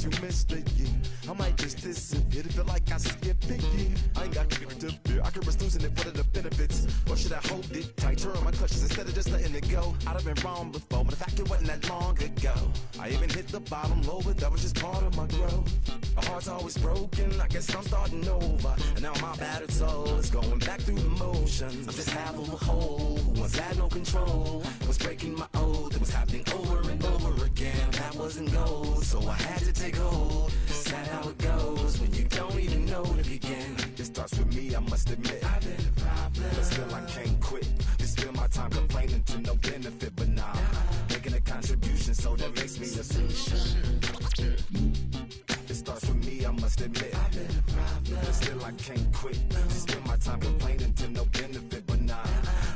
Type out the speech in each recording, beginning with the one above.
you missed it, yeah. I might just disappear to feel like I skip it, yeah. I ain't got kicked up here. I could risk losing it, what are the benefits? Or should I hold it tight, turn on my clutches instead of just letting it go? I'd have been wrong before, but the fact it wasn't that long ago. I even hit the bottom low, but that was just part of my growth. My heart's always broken, I guess I'm starting over. And now my battered soul is going back through the motions. I'm just half of a whole, who once had no control. I was breaking my oath, it was happening over and over again. That wasn't gold, so I had to take hold. Sad how it goes when you don't even know to begin. It starts with me, I must admit I've been a problem, but still I can't quit. Just spend my time complaining to no benefit, but nah, making a contribution, so that makes me a solution. It starts with me, I must admit I've been a problem, but still I can't quit. Just spend my time complaining to no benefit, but nah,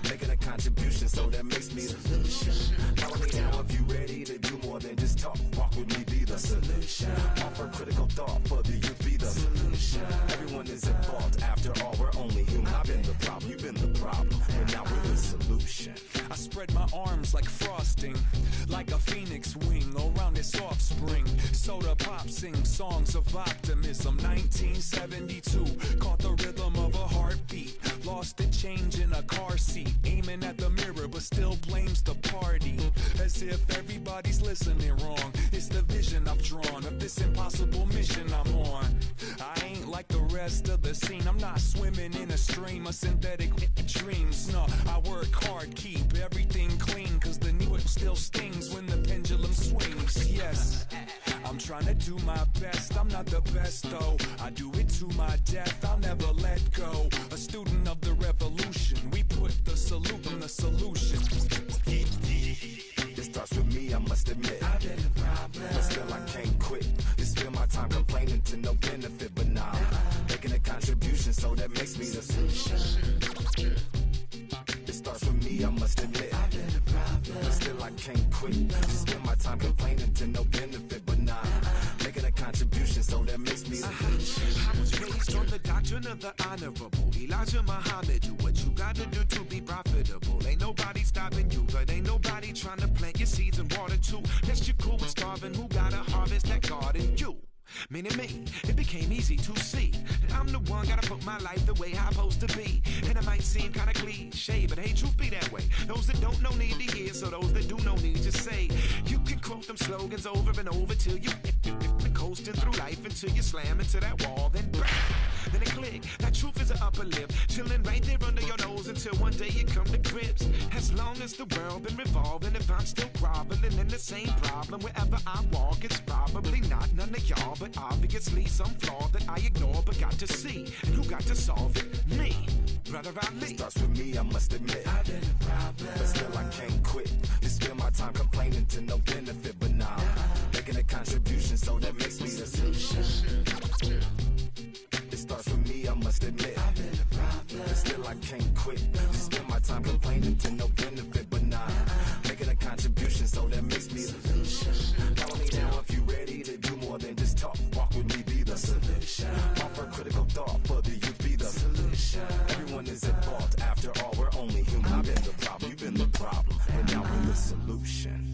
making a contribution, so that makes me a solution. Follow me now if you ready to do more than just talk. Walk with me, be the solution. Offer critical thought for the youth, be the solution. Everyone is involved, after all, we're only human. I've been the problem, you've been the problem, and now we're the solution. I spread my arms like frosting, like a phoenix wing around its offspring. Soda pop sing songs of optimism. 1972, caught the rhythm of a heartbeat. Lost the change in a car seat, aiming at the mirror but still blames the party. As if everybody's listening wrong. It's the vision I've drawn of this impossible mission I'm on. I ain't like the rest of the scene, I'm not swimming in a stream of synthetic dreams. No, I work hard, keep everything clean, cause the needle still stings when the pendulum swings. Yes, I'm trying to do my best, I'm not the best though. I do it to my death, I'll never let go. A student of the revolution, we put the salute in the solution. It starts with me, I must admit I've been a problem, but still I can't quit. Just spend my time complaining to no benefit, but nah, making a contribution, so that makes me the solution. It starts with me, I must admit I've been a problem, but still I can't quit. Just spend my time complaining to no benefit, but nah, making a contribution, so that makes me the solution. I was raised on the doctrine of the honorable Elijah Muhammad. Do what you gotta do to be profitable. Ain't nobody stopping you, but ain't nobody trying to plant your seeds and water too. Unless you're cool with starving, who gotta harvest that garden? You. Meaning me, it became easy to see that I'm the one, gotta put my life the way I'm supposed to be. And it might seem kinda cliche, but hey, truth be that way. Those that don't know need to hear, so those that do know need to say. You can quote them slogans over and over till you coasting through life until you slam into that wall, then bang, then it click. That truth is an upper lip, chilling right there under your nose until one day you come to grips. As long as the world been revolving, if I'm still groveling in the same problem wherever I walk, it's probably not none of y'all, but obviously some flaw that I ignore but got to see. And who got to solve it? Me, Brother Ali. It starts with me, I must admit I've been a problem, but still I can't quit. Just spend my time complaining to no benefit, but nah, making a contribution, so that makes me the solution. It starts with me, I must admit I've been a problem, but still I can't quit. Just spend my time complaining to no benefit, but nah, making a contribution, so that makes me the solution. Follow me now if you ready to do more than just talk. Walk with me, be the solution. Offer critical thought for the youth, be the solution. Everyone is involved, after all, we're only human. I've been the problem, you've been the problem, and now we're the solution.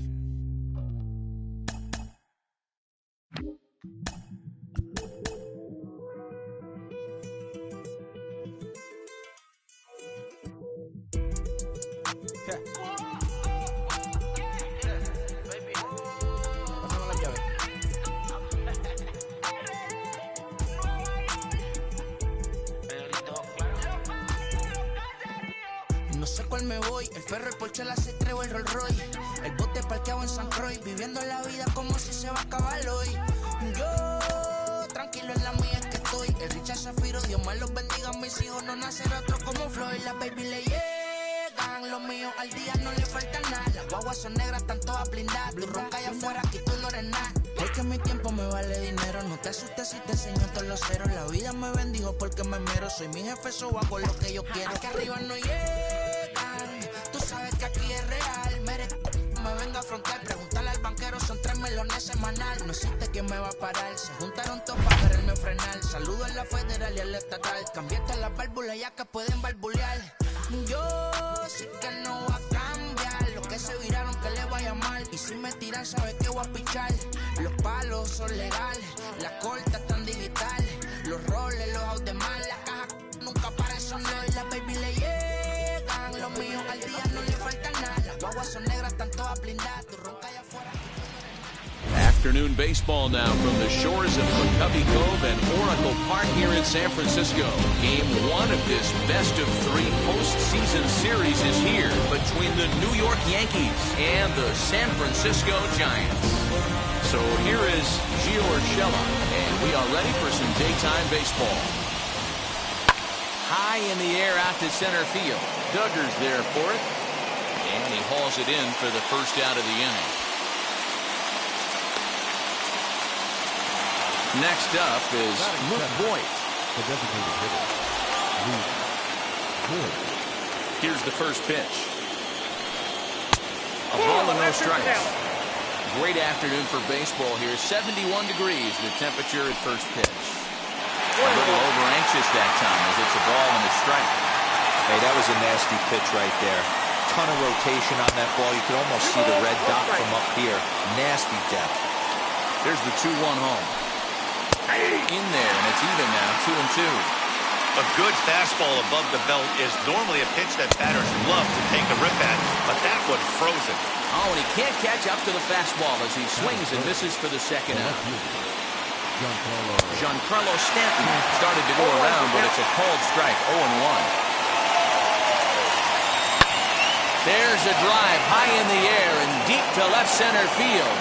No sé cuál me voy, el ferro, el Porsche, la C3 o el Rolls Royce. El bote parqueado en San Croix, viviendo la vida como si se va a acabar hoy. Yo, tranquilo en la mía es que estoy. El Richard Zafiro, Dios más los bendiga, mis hijos no nacerá otro como Floyd. Las baby le llegan, los míos al día no le falta nada. Las guaguas son negras, están todas blindadas. Tu ronca allá afuera, aquí tú no eres nada. Es que mi tiempo me vale dinero, no te asustes si te enseño todos los ceros. La vida me bendijo porque me mero, soy mi jefe, so hago lo que yo quiero. Aquí arriba no llegan, tú sabes que aquí es real. Me venga a frontear, pregúntale al banquero, son 3 melones semanal. No existe quien me va a parar, se juntaron todos para quererme frenar. Saludo a la federal y al estatal, cambiaste las válvulas ya que pueden barbulear. Yo sé que no va a cambiar, los que se viraron que le vaya mal. Y si me tiran sabes que voy a pichar, los palos son legales. la corta tan digital. Los roles, los out de mal, la caja nunca paran, son y las baby le llegan. Los míos al día no le falta nada. Las guaguas son negras, están todas blindadas. Tu ronca allá afuera. Afternoon baseball now from the shores of McCovey Cove and Oracle Park here in San Francisco. Game 1 of this best-of-3 postseason series is here between the New York Yankees and the San Francisco Giants. So here is Gio Urshela, and we are ready for some daytime baseball. High in the air out to center field. Duggar's there for it, and he hauls it in for the first out of the inning. Next up is Luke Voigt. The designated hitter, Luke Voigt. Here's the first pitch. A ball and no strikes. Great afternoon for baseball here. 71 degrees, the temperature at first pitch. A little over-anxious that time as it's a ball and a strike. Hey, that was a nasty pitch right there. Ton of rotation on that ball. You could almost see the red dot from up here. Nasty depth. There's the 2-1 home. In there, and it's even now, 2-2. A good fastball above the belt is normally a pitch that batters love to take a rip at, but that one froze it. Oh, and he can't catch up to the fastball as he swings and misses for the second out. Giancarlo Stanton started to go around, but it's a called strike, 0-1. There's a drive high in the air and deep to left center field.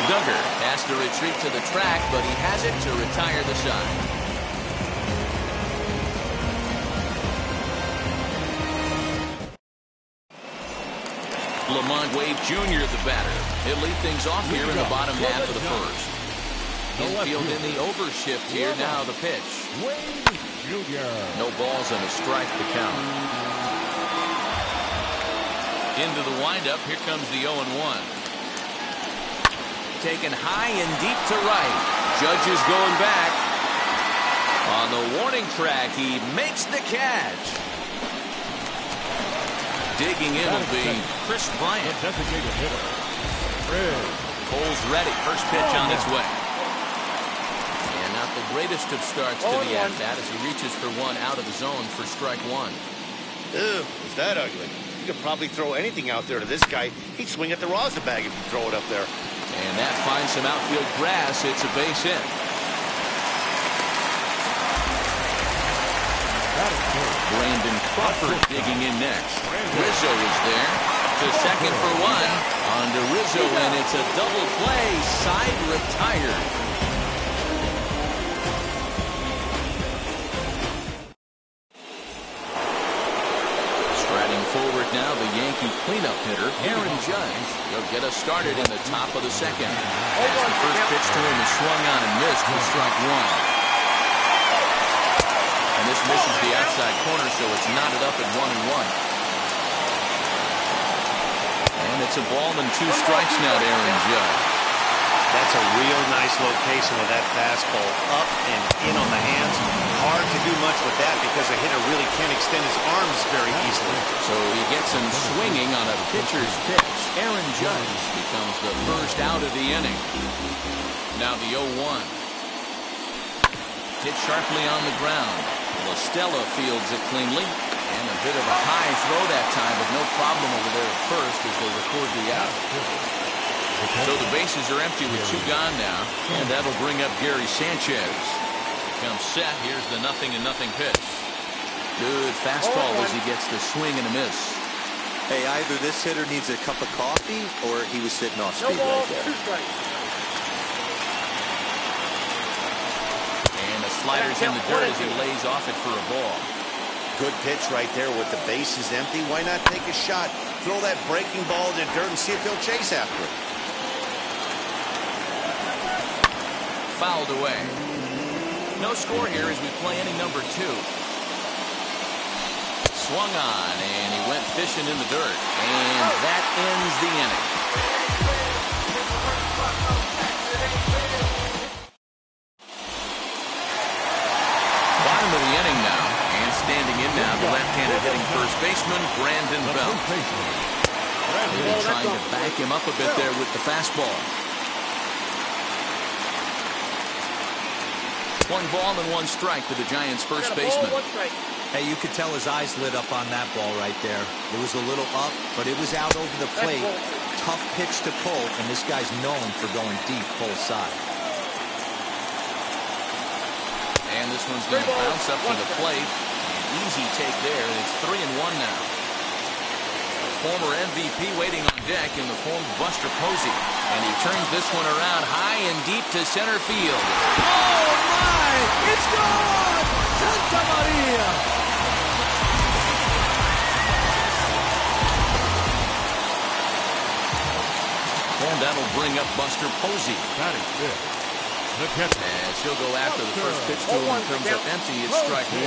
Duggar has to retreat to the track, but he has it to retire the side. Lamont Wade Jr. the batter. He'll lead things off here in the bottom half of the first. Infield in the overshift here. Now the pitch. Wade Jr. No balls and a strike to count. Into the windup. Here comes the 0-1. Taken high and deep to right. Judge is going back. On the warning track, he makes the catch. Digging in will be Chris Bryant. Designated hitter, Cole's ready. First pitch on its way. And not the greatest of starts to the at-bat as he reaches for one out of the zone for strike one. Ew, is that ugly? You could probably throw anything out there to this guy. He'd swing at the rosin bag if you throw it up there. And that finds some outfield grass. It's a base hit. Brandon Crawford digging in next. Rizzo is there. To second for one. On to Rizzo, and it's a double play. Side retired. Striding forward now, the Yankee cleanup hitter, Aaron Judge. He'll get us started in the top of the second. As the first pitch to him is swung on and missed for strike one. And this misses the outside corner, so it's knotted up at 1-1. And it's a ball and 2 strikes now to Aaron Judge. That's a real nice location with that fastball. Up and in on the hands. Hard to do much with that because a hitter really can't extend his arms very easily. So he gets him swinging on a pitcher's pitch. Aaron Judge becomes the first out of the inning. Now the 0-1. Hit sharply on the ground. LaStella fields it cleanly. And a bit of a high throw that time, but no problem over there at first as they record the out. So the bases are empty with 2 gone now. And that'll bring up Gary Sanchez. Comes set. Here's the 0-0 pitch. Good fastball as he gets the swing and a miss. Hey, either this hitter needs a cup of coffee or he was sitting off speed right there. And the slider's in the dirt as he lays off it for a ball. Good pitch right there with the bases empty. Why not take a shot? Throw that breaking ball in the dirt and see if he'll chase after it. Fouled away. No score here as we play inning number 2. Swung on, and he went fishing in the dirt. And that ends the inning. Bottom of the inning now. And standing in now, the left-handed hitting first baseman, Brandon Belt. Really trying to back him up a bit there with the fastball. 1 ball and 1 strike to the Giants' first baseman. Hey, you could tell his eyes lit up on that ball right there. It was a little up, but it was out over the plate. Tough pitch to Cole, and this guy's known for going deep pull side. And this one's going to bounce up to the plate. An easy take there, and it's 3-1 now. Former MVP waiting on deck in the form of Buster Posey. And he turns this one around high and deep to center field. Oh, my! It's gone! Santa Maria! And that'll bring up Buster Posey. That is good. The catcher. As he'll go after the first pitch to him and comes up empty. It's strike 1.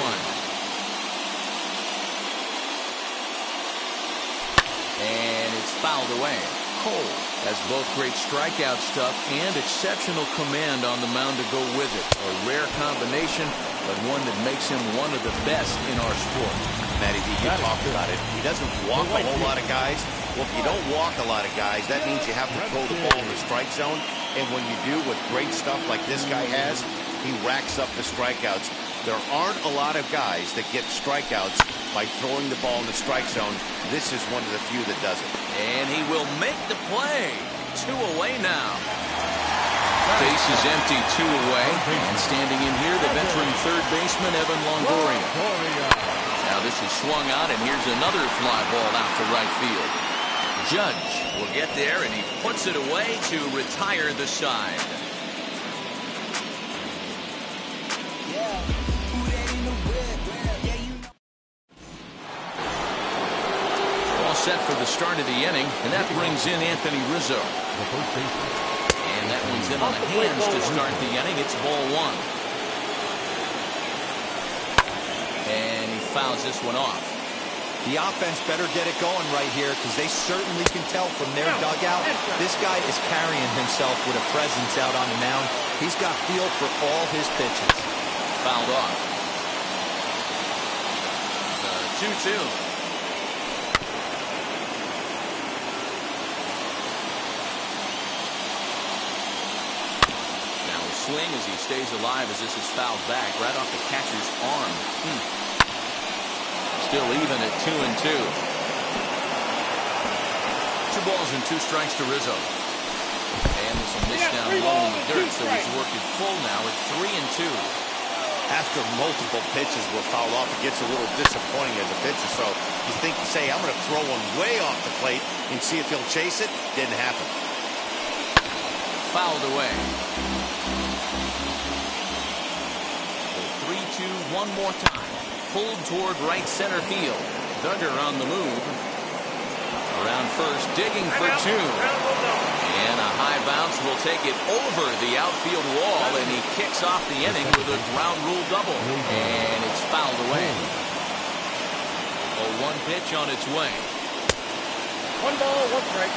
And it's fouled away. Cole has both great strikeout stuff and exceptional command on the mound to go with it. A rare combination, but one that makes him one of the best in our sport. Matty, you talked about it. He doesn't walk a whole lot of guys. Well, if you don't walk a lot of guys, that means you have to throw the ball in the strike zone. And when you do with great stuff like this guy has, he racks up the strikeouts. There aren't a lot of guys that get strikeouts by throwing the ball in the strike zone. This is one of the few that does it. And he will make the play. 2 away now. Base is empty, 2 away. And standing in here, the veteran third baseman, Evan Longoria. Now this is swung out, and here's another fly ball out to right field. Judge will get there, and he puts it away to retire the side. All set for the start of the inning, and that brings in Anthony Rizzo. And that one's in on the hands to start the inning. It's ball 1. And he fouls this one off. The offense better get it going right here, because they certainly can tell from their dugout. This guy is carrying himself with a presence out on the mound. He's got feel for all his pitches. Fouled off. The 2-2. Now a swing as he stays alive as this is fouled back right off the catcher's arm. Still even at 2-2. 2 balls and 2 strikes to Rizzo. And this will miss down low in the dirt, so he's working full now at 3-2. After multiple pitches were fouled off, it gets a little disappointing as a pitcher. So you think, say, I'm going to throw one way off the plate and see if he'll chase it. Didn't happen. Fouled away. 3-2 one more time. Pulled toward right center field. Duggar on the move. Around first, digging for 2. And a high bounce will take it over the outfield wall, and he kicks off the inning with a ground rule double. And it's fouled away. A 1 pitch on its way. 1 ball, 1 strike.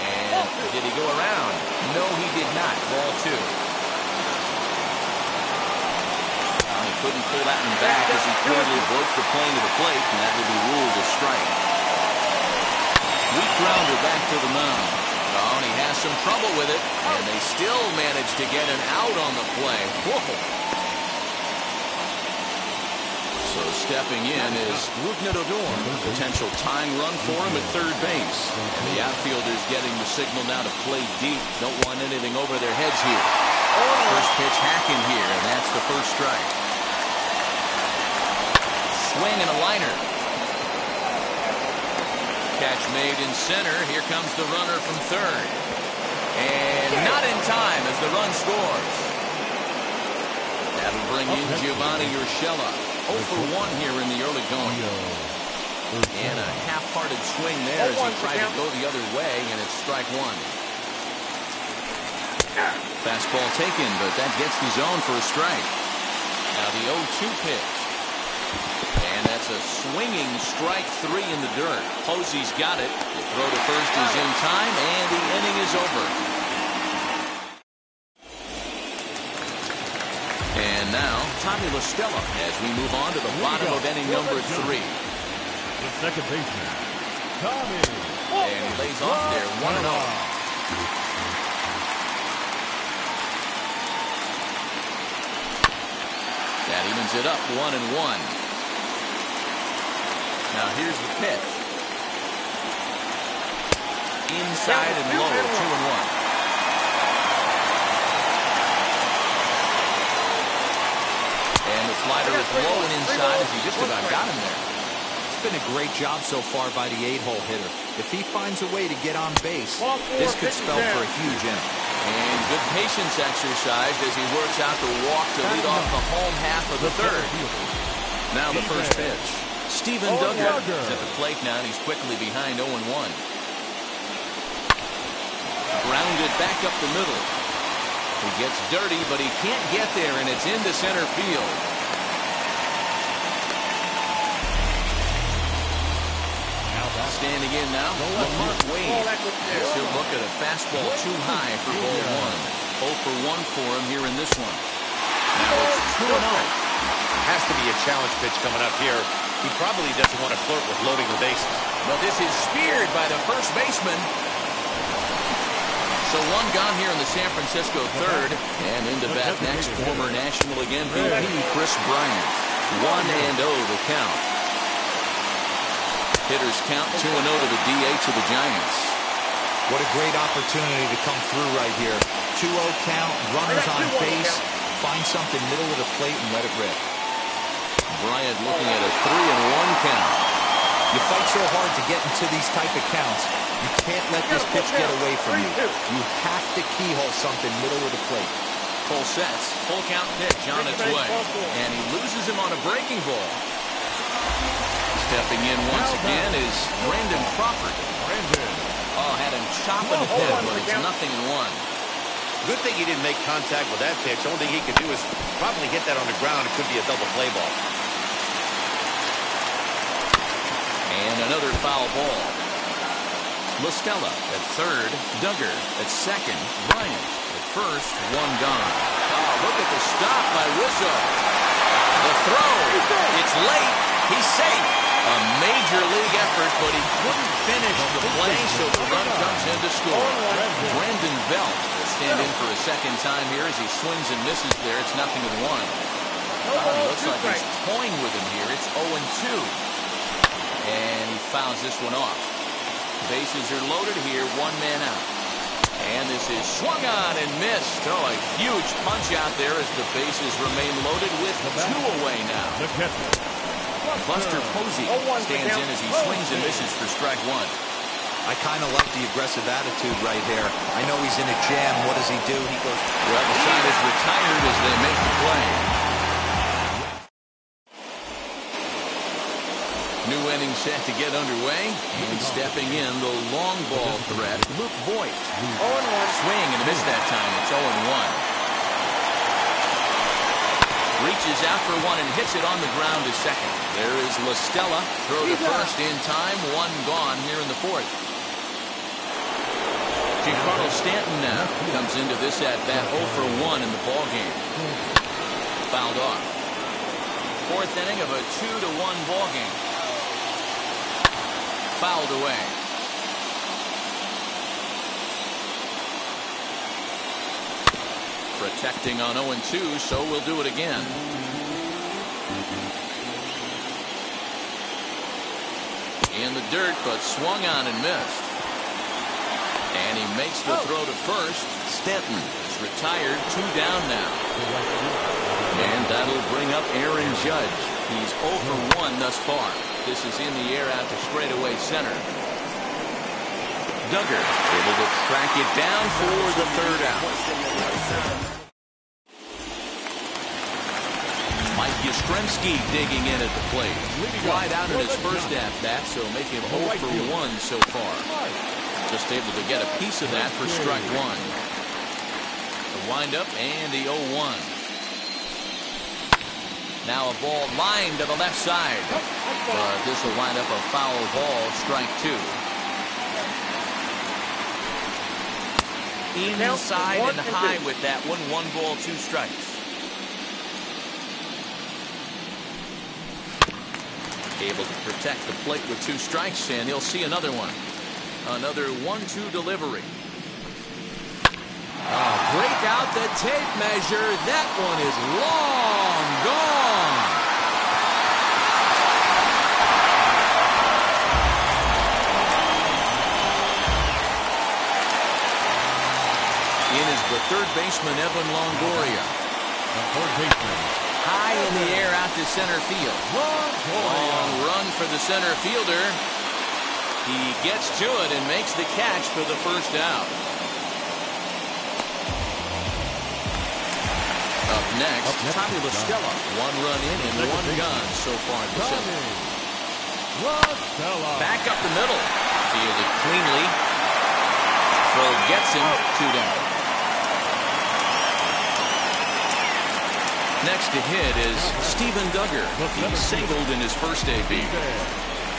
And did he go around? No, he did not. Ball 2. Couldn't pull that one back as he clearly broke the plane to the plate, and that will be ruled a strike. Weak grounder back to the mound. Oh, and he has some trouble with it, and they still manage to get an out on the play. Whoa. So stepping in is Rougned Odor. Potential tying run for him at third base. And the outfielders getting the signal now to play deep. Don't want anything over their heads here. First pitch hacking here, and that's the first strike. Swing and a liner. Catch made in center. Here comes the runner from third. And not in time as the run scores. That'll bring in Giovanni Urshela. 0 for 1 here in the early going. And a half-hearted swing there as he tried to go the other way, and it's strike 1. Fastball taken, but that gets the zone for a strike. Now the 0-2 pitch. And that's a swinging strike 3 in the dirt. Posey's got it. The throw to first is in time, and the inning is over. And now, Tommy La Stella as we move on to the bottom of inning number 3. The second baseman, Tommy. And he lays off there, 1-0. That evens it up 1-1. Now here's the pitch. Inside and low, 2-1. And the slider is low and inside as he just about got him there. It's been a great job so far by the 8-hole hitter. If he finds a way to get on base, this could spell for a huge inning. And good patience exercise as he works out the walk to lead off the home half of the third. Now the first pitch. Steven Duggar is at the plate now, and he's quickly behind 0-1. Grounded back up the middle. He gets dirty, but he can't get there, and it's into center field. Standing in now, Lamont Wade. He'll look at a fastball too high for ball 1. 0 for 1 for him here in this one. Now it's 2-0. Has to be a challenge pitch coming up here. He probably doesn't want to flirt with loading the bases. But this is speared by the first baseman. So one gone here in the San Francisco third. And into bat next, former National League MVP Chris Bryant. 1-0 the count. Hitters count 2-0 to the DH of the Giants. What a great opportunity to come through right here. 2-0 count, runners on base. Find something middle of the plate and let it rip. Bryant looking at a 3-1 count. You fight so hard to get into these type of counts. You can't let this pitch get away from you. You have to keyhole something middle of the plate. Cole sets. Full count pitch on its way. And he loses him on a breaking ball. Stepping in once again is Brandon Crawford. Oh, had him chopping the head, but it's 0-1. Good thing he didn't make contact with that pitch. Only thing he could do is probably hit that on the ground. It could be a double play ball. And another foul ball. LaStella at third. Duggar at second. Bryant at first. One gone. Oh, look at the stop by Rizzo. The throw. It's late. He's safe. A major league effort, but he couldn't finish the play, so the run comes in to score. Brandon Belt will stand in for a second time here as he swings and misses there. It's 0-1. Looks like he's toying with him here. It's 0-2. And he fouls this one off. Bases are loaded here, one man out. And this is swung on and missed. Oh, a huge punch out there as the bases remain loaded with 2 away now. Buster Posey stands in as he swings and misses for strike 1. I kind of like the aggressive attitude right there. I know he's in a jam. What does he do? He goes, well, the side is retired as they make the play. New inning set to get underway. And stepping in, the long ball threat, Luke Voigt. Swing and a miss that time. It's 0-1. Reaches out for one and hits it on the ground to second. There is LaStella. Throw to first in time. One gone here in the fourth. Giancarlo Stanton now comes into this at-bat 0 for 1 in the ballgame. Fouled off. Fourth inning of a 2-1 ballgame. Fouled away. Protecting on 0-2, so we'll do it again. In the dirt, but swung on and missed. And he makes the throw to first. Stanton is retired, 2 down now. And that'll bring up Aaron Judge. He's 0 for 1 thus far. This is in the air out to straightaway center. Duggar able to track it down for the third out. Mike Yastrzemski digging in at the plate. Wide out in his first at-bat, so making him 0 for 1 so far. Just able to get a piece of that for strike 1. The windup and the 0-1. Now a ball lined to the left side. But this will wind up a foul ball, strike 2. Inside and high with that one. 1 ball, 2 strikes. Able to protect the plate with 2 strikes, and he'll see another one. Another 1-2 delivery. Break out the tape measure. That one is long gone. is the third baseman, Evan Longoria. The third baseman. High in the air out to center field. Long run for the center fielder. He gets to it and makes the catch for the first out. Up next, Tommy La Stella. One run in and one gone so far this inning. Back up the middle. Fielded cleanly. Throw gets him. 2 down. Next to hit is Steven Duggar. He singled in his first AB.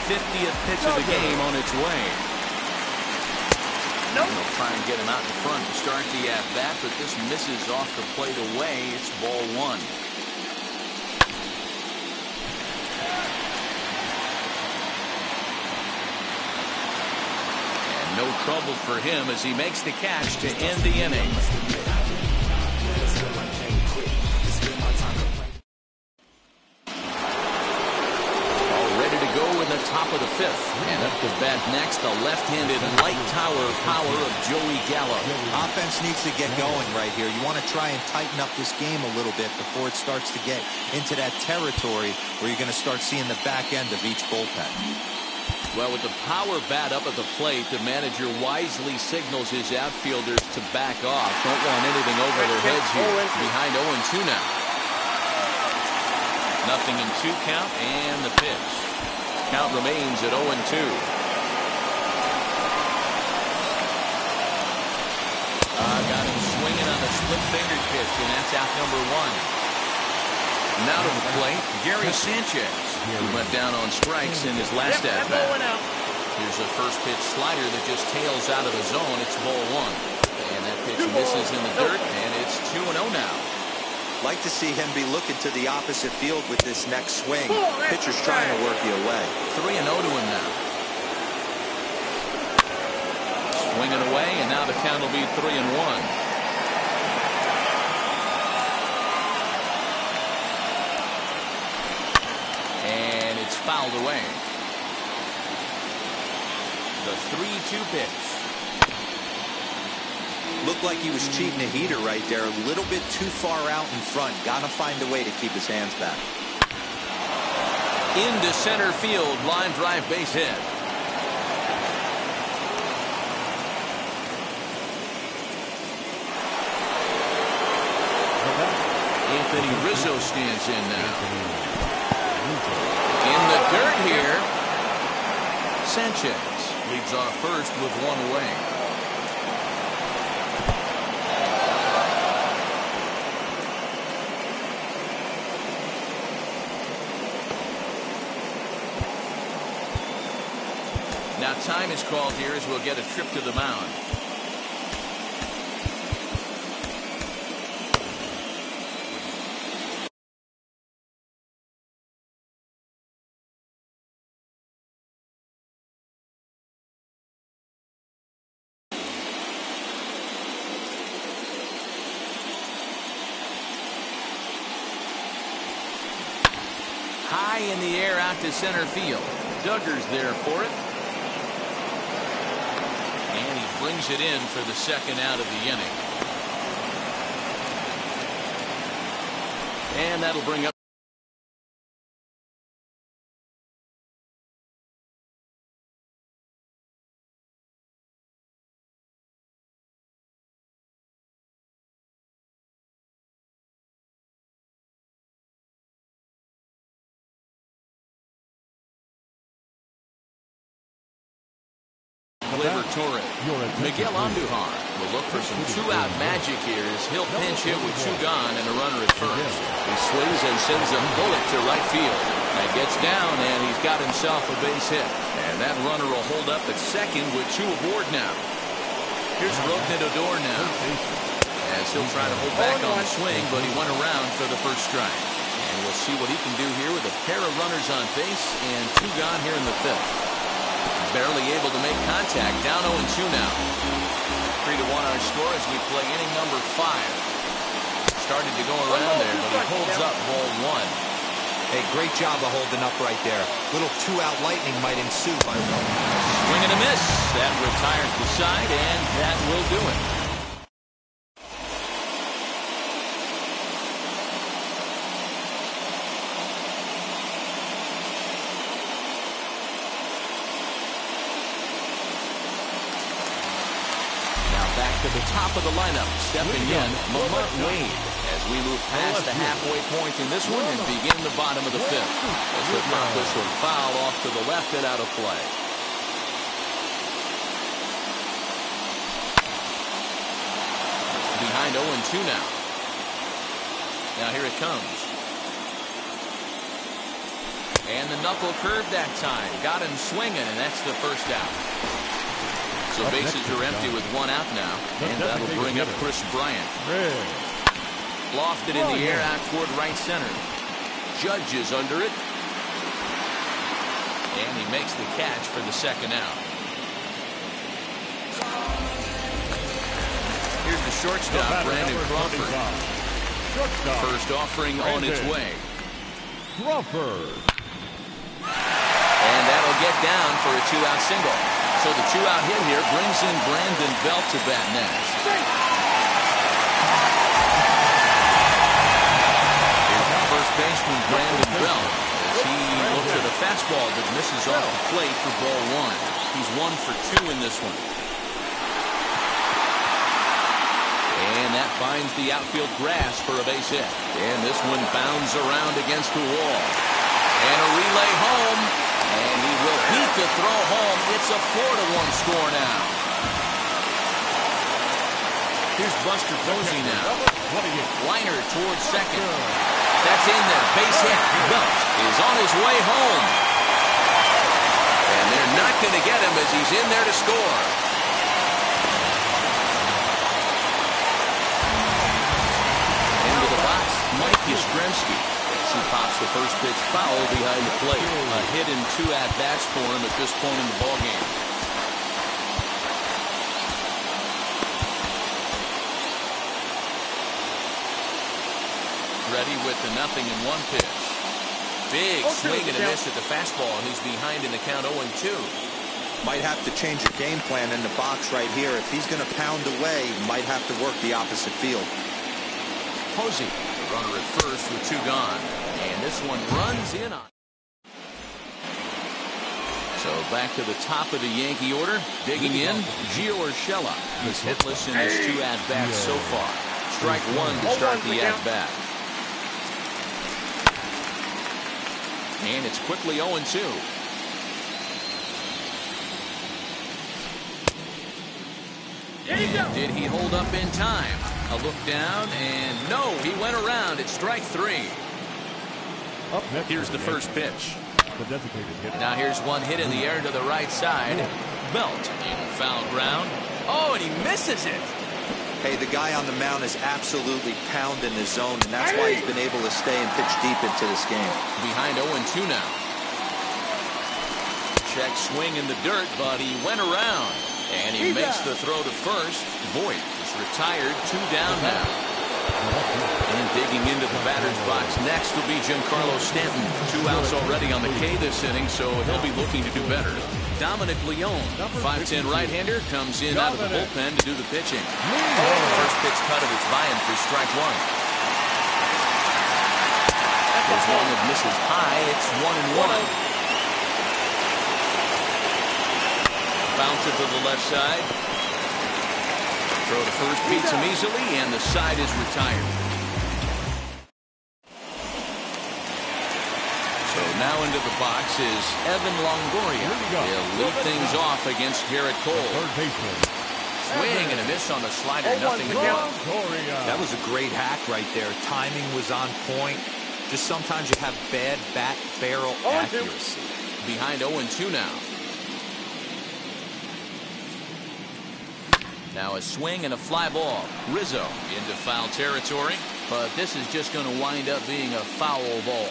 50th pitch of the game on its way. They'll try and get him out in front to start the at-bat, but this misses off the plate away. It's ball 1. And no trouble for him as he makes the catch to end the inning. Top of the 5th, and up to bat next, the left-handed light tower power of Joey Gallo. Offense needs to get going right here. You want to try and tighten up this game a little bit before it starts to get into that territory where you're going to start seeing the back end of each bullpen. Well, with the power bat up at the plate, the manager wisely signals his outfielders to back off. Don't want anything over their heads here. Behind 0-2 now. Nothing in 2 count, and the pitch. Count remains at 0-2. Got him swinging on the split-fingered pitch, and that's out number 1. Now to the plate, Gary Sanchez, who went down on strikes in his last at-bat. Here's a first pitch slider that just tails out of the zone. It's ball 1. And that pitch misses in the dirt, and it's 2-0 now. Like to see him be looking to the opposite field with this next swing. Pitcher's trying to work you away. 3-0 to him now. Swinging away, and now the count will be 3-1. And it's fouled away. The 3-2 pitch. Looked like he was cheating a heater right there. A little bit too far out in front. Gotta find a way to keep his hands back. Into center field. Line drive base hit. Anthony Rizzo stands in now. In the dirt here. Sanchez leads off first with 1 away. Now time is called here as we'll get a trip to the mound. High in the air out to center field. Duggar's there for it. And he brings it in for the second out of the inning. And that'll bring up Miguel Andujar will look for some 2-out magic here as he'll pinch hit with 2 gone and a runner at first. He swings and sends a bullet to right field. And gets down, and he's got himself a base hit. And that runner will hold up at second with 2 aboard now. Here's Rougned Odor now. As he'll try to hold back on the swing, but he went around for the first strike. And we'll see what he can do here with a pair of runners on base and 2 gone here in the 5th. Barely able to make contact. Down 0-2 now. 3-1 our score as we play inning number 5. Started to go around there, but he holds up ball 1. Hey, great job of holding up right there. Little 2-out lightning might ensue by 1. Swing and a miss. That retires the side, and that will do it. top of the lineup. Stepping in, Lamont Wade. As we move past the halfway point in this one and begin the bottom of the fifth. As the pop whistle foul off to the left and out of play. Behind 0-2 now. Now here it comes. And the knuckle curve that time. Got him swinging, and that's the first out. So bases are empty with one out now. And that'll bring up Chris Bryant. Lofted in the air out toward right center. Judge is under it. And he makes the catch for the second out. Here's the shortstop, Brandon Crawford. First offering on its way. Crawford. And that'll get down for a two-out single. So the two-out hit here brings in Brandon Belt to bat next. Here's the first baseman, Brandon Belt, as he looks at a fastball that misses off the plate for ball one. He's 1 for 2 in this one. And that finds the outfield grass for a base hit. And this one bounds around against the wall. And a relay home. And he will beat the throw home. It's a 4-1 score now. Here's Buster Posey now. Liner towards second. That's in there. Base hit. Belt is on his way home. And they're not going to get him as he's in there to score. Into the box, Mike Yastrzemski. He pops the first pitch foul behind the plate. A hit and 2 at-bats for him at this point in the ballgame. Ready with the 0-1 pitch. Big swing and a miss at the fastball, and he's behind in the count 0-2. Might have to change your game plan in the box right here. If he's going to pound away, might have to work the opposite field. Posey, the runner at first with 2 gone. And this one runs in on. So back to the top of the Yankee order. Digging in, Gio Urshela. He's hitless in his 2 at-bats so far. Strike 1 to start the at-bat. And it's quickly 0-2. Did he hold up in time? A look down, and no, he went around. It's strike 3. Here's the first pitch. Now here's one hit in the air to the right side. Belt in foul ground. Oh, and he misses it. Hey, the guy on the mound is absolutely pounding the zone, and that's why he's been able to stay and pitch deep into this game. Behind 0-2 now. Check swing in the dirt, but he went around. And he makes the throw to first. Voit is retired. 2 down now. And digging into the batter's box next will be Giancarlo Stanton. 2 outs already on the K this inning, so he'll be looking to do better. Dominic Leone, 5'10" right-hander, comes in out of the bullpen to do the pitching. First pitch cut of it's by him for strike 1. There's one that misses high. It's 1-1. Bounce it to the left side. Throw to first beats him easily, and the side is retired. So now into the box is Evan Longoria. He'll lead things off against Gerrit Cole. Swing and a miss on the slider, 0-1. That was a great hack right there. Timing was on point. Just sometimes you have bad bat barrel accuracy. Behind 0-2 now. Now a swing and a fly ball. Rizzo into foul territory, but this is just going to wind up being a foul ball.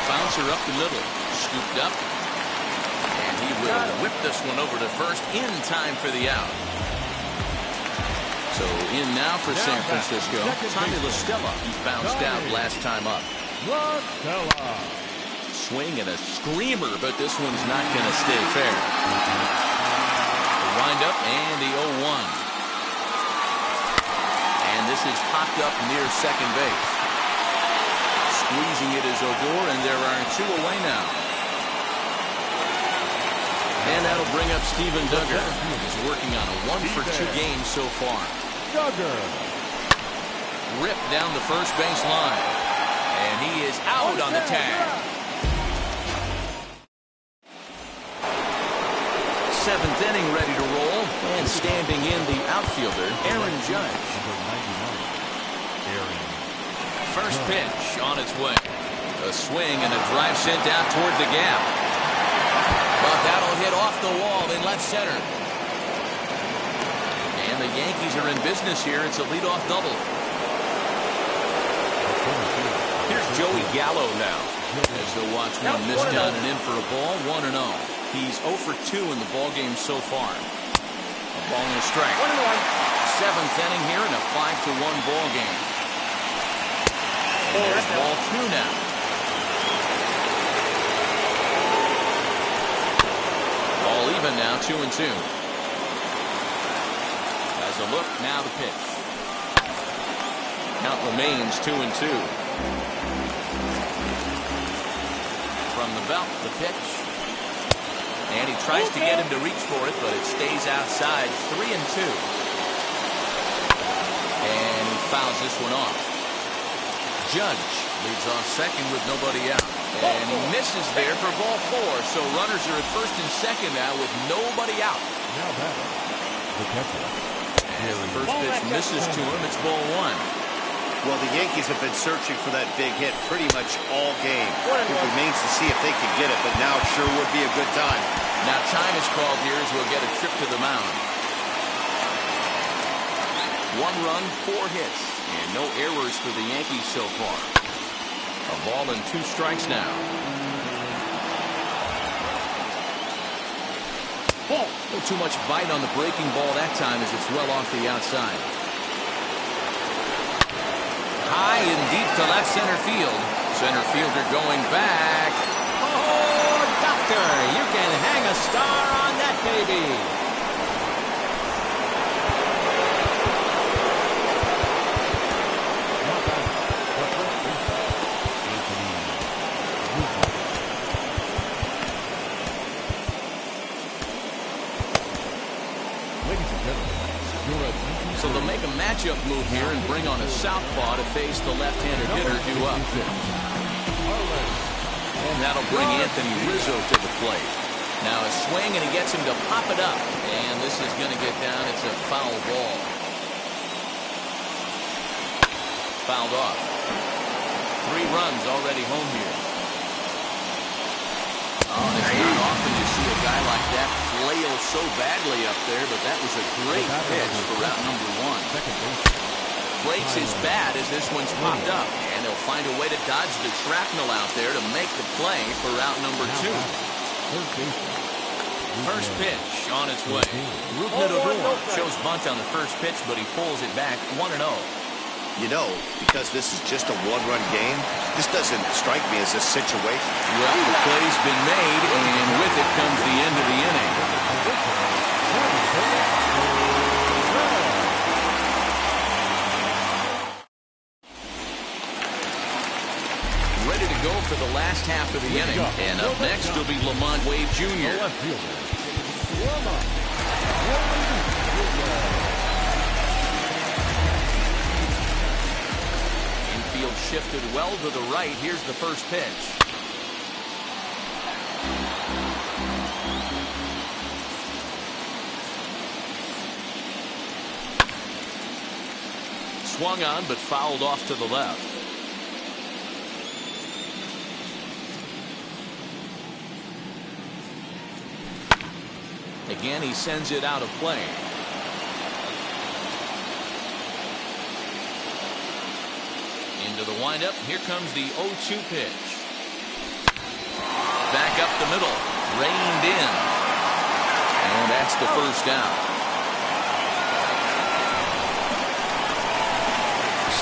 Bouncer up the middle, scooped up, and he will whip this one over to first in time for the out. So in now for San Francisco, Tommy La Stella. He bounced out last time up. Swing and a screamer, but this one's not going to stay fair. The wind up and the 0-1. And this is popped up near second base. Squeezing it is Odor, and there are 2 away now. And that'll bring up Steven Duggar. He's working on a 1-for-2 game so far. Duggar. Ripped down the first base line. And he is out on the tag. 7th inning ready to roll. And standing in the outfielder, Aaron Judge. First pitch on its way. A swing and a drive sent out toward the gap. But that'll hit off the wall in left center. And the Yankees are in business here. It's a leadoff double. Here's Joey Gallo now. As they'll watch one miss down and in for a ball, 1-0. He's 0 for 2 in the ballgame so far. A ball and a strike. 7th inning here in a 5-1 ball game. And there's ball 2 now. All even now, 2-2. As a look, now the pitch. Count remains 2-2. From the belt, the pitch. And he tries to get him to reach for it, but it stays outside. 3-2. And he fouls this one off. Judge leads off second with nobody out. And he misses there for ball 4. So runners are at first and second now with nobody out. Now batter, the catcher. And the first pitch misses to him. It's ball 1. Well, the Yankees have been searching for that big hit pretty much all game. It remains to see if they can get it, but now it sure would be a good time. Now time is called here as we'll get a trip to the mound. 1 run, 4 hits, and no errors for the Yankees so far. A ball and 2 strikes now. No too much bite on the breaking ball that time as it's well off the outside. High and deep to left center field. Center fielder going back. Oh, doctor, you can hang a star on that baby. So they'll make a matchup move here and bring on a southpaw to face the left-handed hitter due up. And that'll bring Anthony Rizzo to the plate. Now a swing and he gets him to pop it up. And this is going to get down. It's a foul ball. Fouled off. 3 runs already home here. Oh, it's not often you see a guy like that flail so badly up there, but that was a great pitch for route number 1. Breaks his bat as this one's popped up, and they'll find a way to dodge the shrapnel out there to make the play for route number 2. First pitch on its way. Rubner shows bunt on the first pitch, but he pulls it back 1-0. You know, because this is just a 1-run game, this doesn't strike me as a situation. Well, the play's been made, and with it comes the end of the inning. Ready to go for the last half of the inning. And up next will be Lamont Wade Jr. Infield shifted well to the right. Here's the first pitch. Swung on, but fouled off to the left. Again, he sends it out of play. Into the windup. Here comes the 0-2 pitch. Back up the middle. Reined in. And that's the first down.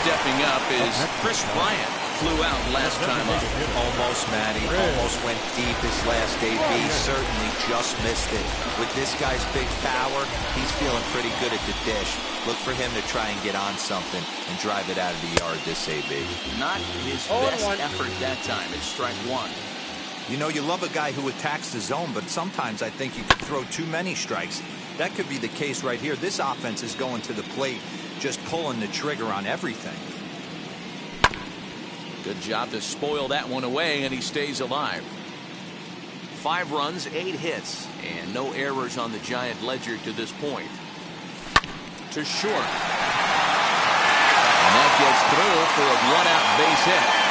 Stepping up is Chris Bryant. Flew out last time up. Almost, Matty. Almost went deep his last AB. Certainly just missed it. With this guy's big power, he's feeling pretty good at the dish. Look for him to try and get on something and drive it out of the yard this AB. Not his best effort that time. It's strike 1. You know, you love a guy who attacks the zone, but sometimes I think you could throw too many strikes. That could be the case right here. This offense is going to the plate, just pulling the trigger on everything. Good job to spoil that one away, and he stays alive. 5 runs, 8 hits, and no errors on the Giant ledger to this point. To short. And that gets through for a 1-out base hit.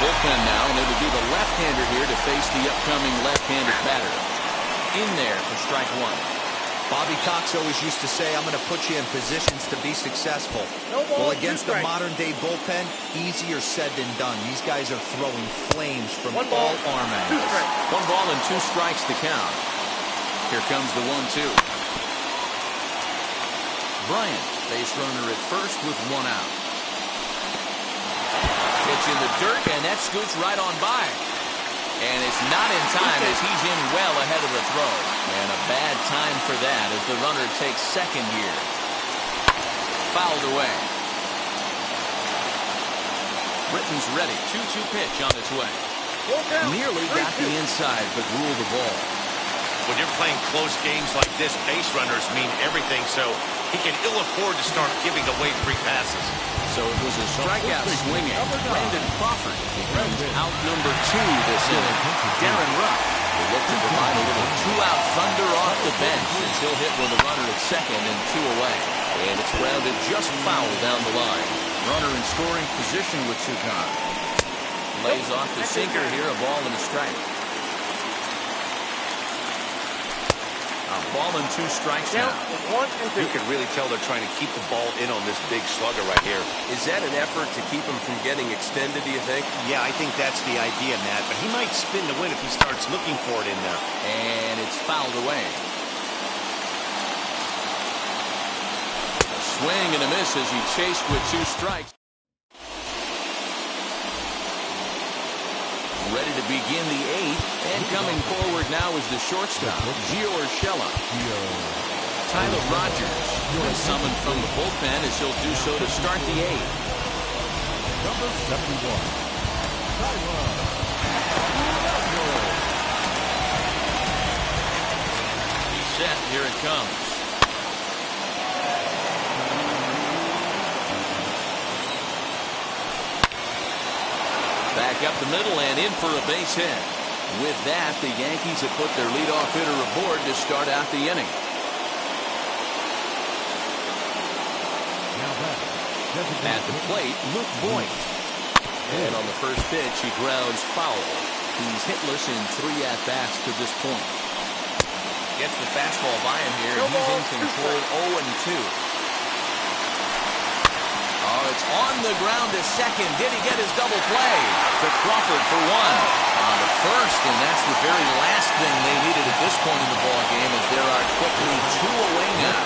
Bullpen now, and it would be the left-hander here to face the upcoming left-handed batter. In there for strike 1. Bobby Cox always used to say, I'm going to put you in positions to be successful. Well, against a modern-day bullpen, easier said than done. These guys are throwing flames from all arm angles. 1 ball and 2 strikes to count. Here comes the 1-2. Bryant, base runner at first with 1 out. It's in the dirt, and that scoots right on by. And it's not in time as he's in well ahead of the throw. And a bad time for that as the runner takes second here. Fouled away. Britton's ready. 2-2 pitch on its way. Nearly got the inside, but ruled the ball. When you're playing close games like this, base runners mean everything, so he can ill afford to start giving away free passes. So it was a strikeout swinging. Brandon Crawford becomes out number 2 this inning. Darren Ruff will look to provide a little 2-out thunder off the bench as he'll hit with a runner at second and 2 away. And it's grounded just foul down the line. Runner in scoring position with 2 gone. Lays off the sinker here, a ball and a strike. A ball and 2 strikes now. You can really tell they're trying to keep the ball in on this big slugger right here. Is that an effort to keep him from getting extended, do you think? Yeah, I think that's the idea, Matt. But he might spin the win if he starts looking for it in there. And it's fouled away. A swing and a miss as he chased with 2 strikes. Ready to begin the 8th, and coming forward now is the shortstop, Gio Urshela. Tyler Rogers is summoned from the bullpen as he'll do so to start the 8th. Number 71, Taiwan. He's set. Here it comes. Back up the middle and in for a base hit. With that, the Yankees have put their leadoff hitter aboard to start out the inning. At the plate, Luke Boyd. And on the first pitch, he grounds foul. He's hitless in 3 at-bats to this point. Gets the fastball by him here. He's in control 0-2. Oh, it's on the ground to second. Did he get his double play? To Crawford for 1 on the first, and that's the very last thing they needed at this point in the ball game, as there are quickly 2 away now.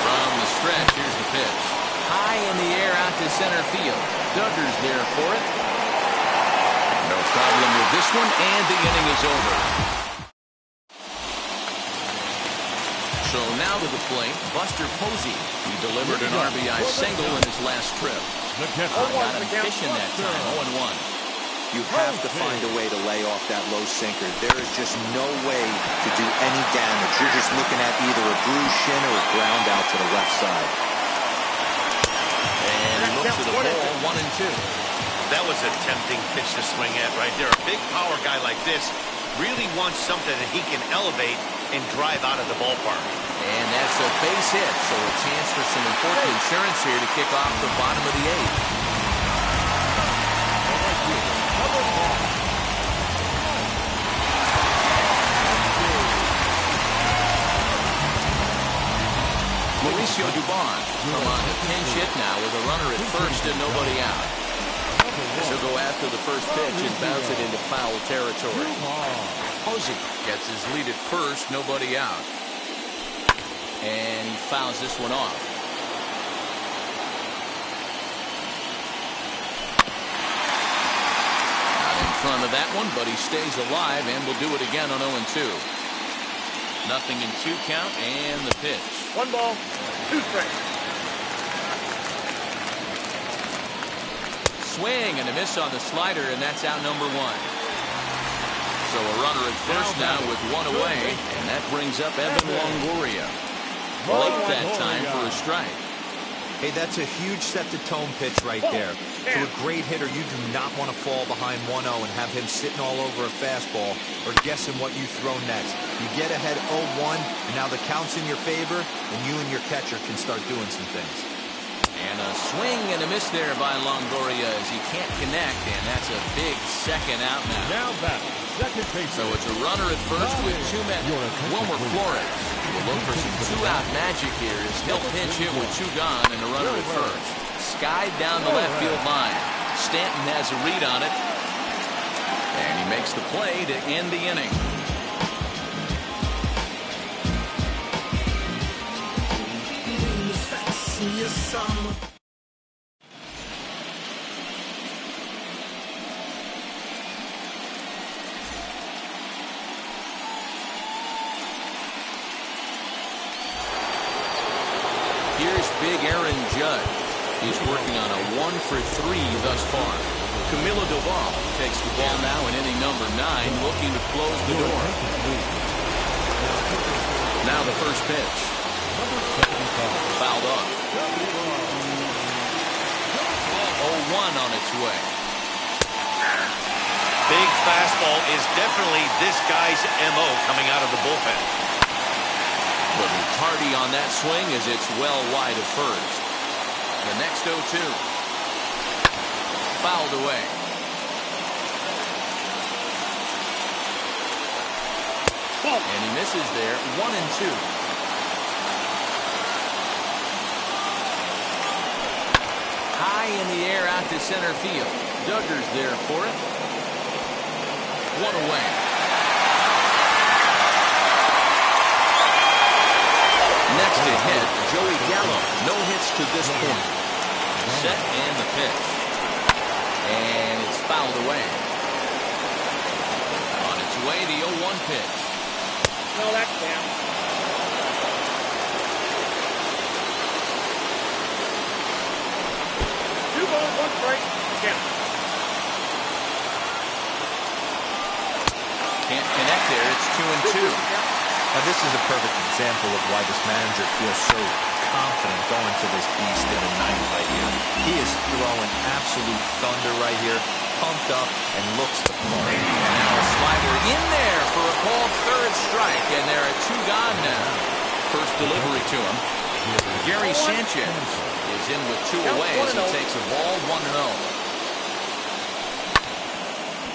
From the stretch, here's the pitch. High in the air out to center field. Duggar's there for it. No problem with this one, and the inning is over. So now to the plate, Buster Posey. He delivered an RBI single in his last trip. Got him fishing that time, 0-1. You have to find a way to lay off that low sinker. There is just no way to do any damage. You're just looking at either a bruised shin or a ground out to the left side. And he looks at the ball, 1-2. That was a tempting pitch to swing at right there. A big power guy like this really wants something that he can elevate and drive out of the ballpark. And that's a base hit, so a chance for some important insurance here to kick off the bottom of the 8th. Mauricio Dubon come on to pinch hit now with a runner at first and nobody out. This will go after the first pitch and bounce it into foul territory. Posey gets his lead at first, nobody out. And he fouls this one off. front of that one, but he stays alive and will do it again on 0-2. 0-2 count and the pitch. 1 ball, 2 strikes. Swing and a miss on the slider, and that's out number 1. So a runner at first now with 1 away, and that brings up Evan Longoria. Late that time for a strike. Hey, that's a huge set-the-tone pitch right there. To a great hitter, you do not want to fall behind 1-0 and have him sitting all over a fastball or guessing what you throw next. You get ahead 0-1, and now the count's in your favor, and you and your catcher can start doing some things. And a swing and a miss there by Longoria as he can't connect, and that's a big second out now. Now back, second base. So it's a runner at first with 2 men. Wilmer Flores will look for some 2-out magic here as he'll pinch hit with 2 gone and a runner at first. Skied down the left field line. Stanton has a read on it, and he makes the play to end the inning. Here's big Aaron Judge. He's working on a 1-for-3 thus far. Camilo Doval takes the ball now in inning number 9, looking to close the door. Now the first pitch. Fouled off. 0-1 on its way. Big fastball is definitely this guy's MO coming out of the bullpen. But McCarty on that swing as it's well wide of first. The next 0-2. Fouled away. And he misses there. 1-2. High in the air out to center field. Duggar's there for it. 1 away. Next to hit, Joey Gallo. No hits to this point. Set and the pitch. And it's fouled away. On its way, the 0-1 pitch. No, that's down. 2 balls, 1 strike. Count. Can't connect there. It's 2-2. Now, this is a perfect example of why this manager feels so confident going to this beast in the ninth right here. He is throwing absolute thunder right here, pumped up, and looks the part. And now a slider in there for a called third strike, and there are 2 gone now. First delivery to him. Gary Sanchez is in with 2 away as he takes a ball 1-0.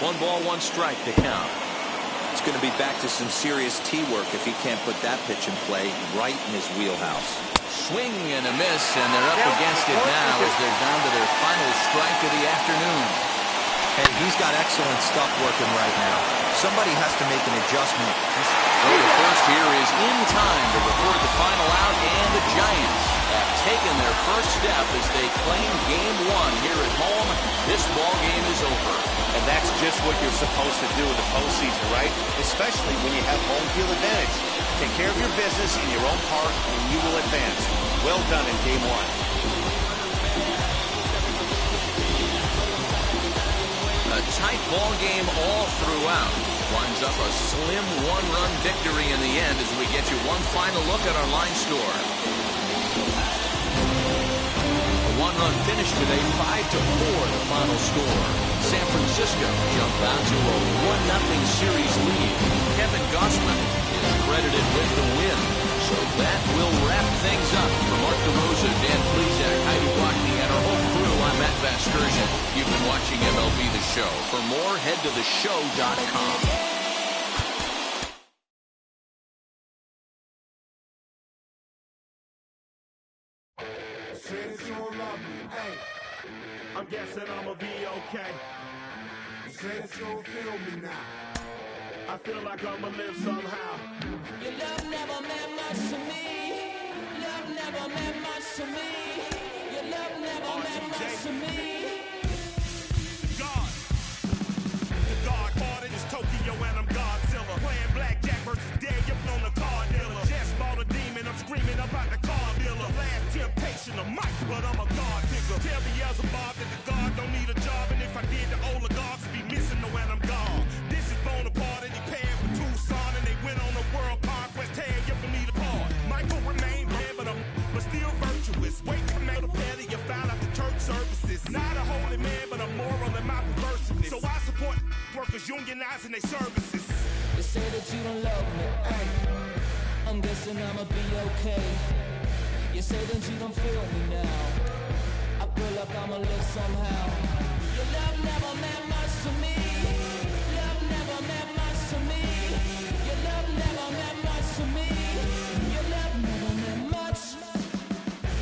1 ball, 1 strike to count. It's going to be back to some serious tee work if he can't put that pitch in play right in his wheelhouse. Swing and a miss, and they're up against it now as they're down to their final strike of the afternoon. Hey, he's got excellent stuff working right now. Somebody has to make an adjustment. So the first here is in time to record the final out, and the Giants have taken their first step as they claim Game 1 here at home. This ball game is over. And that's just what you're supposed to do in the postseason, right? Especially when you have home field advantage. Take care of your business in your own park, and you will advance. Well done in Game 1. A tight ball game all throughout. Winds up a slim 1-run victory in the end as we get you one final look at our line score. A 1-run finish today, 5-4 the final score. San Francisco jump out to a 1-0 series lead. Kevin Gausman is credited with the win. So that will wrap things up. For Mark DeRosa, Dan Plesac, Heidi Wackney, and our whole crew, I'm Matt Vasgersian. You've been watching MLB The Show. For more, head to theshow.com. Since you don't love me, hey, I'm guessing I'ma be okay. Since you don't feel me now, I feel like I'ma live somehow. Your love never meant much to me. Love never meant much to me. Your love never meant much to me. God. patronising their services. You say that you don't love me, ay. I'm guessing I'ma be okay. You say that you don't feel me now. I feel like I'ma live somehow. Your love never meant much to me. Love never meant much to me. Your love never meant much to me. Your love never meant much.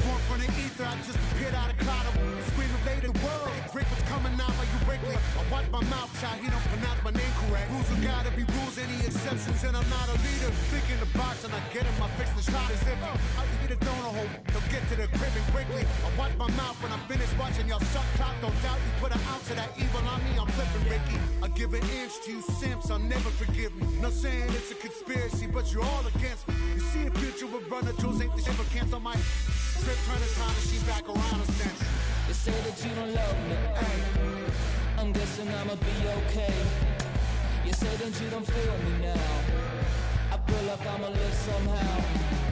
Born from the ether, I just appeared out of cloud. Scream invaded the world. Break what's coming out like you break it. I watch my mouth shot, he don't pronounce my name correct. Rules will gotta be rules, any exceptions, and I'm not a leader. Think in the box and I get him, I fix the shot as if I eat a donut hole. Don't get to the crib and quickly. I watch my mouth when I finish watching y'all suck clock. Don't doubt you put an ounce of that evil on me, I'm flipping Ricky. I give an inch to you simps, I'll never forgive me. Not saying it's a conspiracy, but you're all against me. You see a future with runner tools, ain't the shit but cancel my trip, turn the time machine back around a sense. You say that you don't love me, ay. I'm guessing I'ma be okay. You say that you don't feel me now. I feel like I'ma live somehow.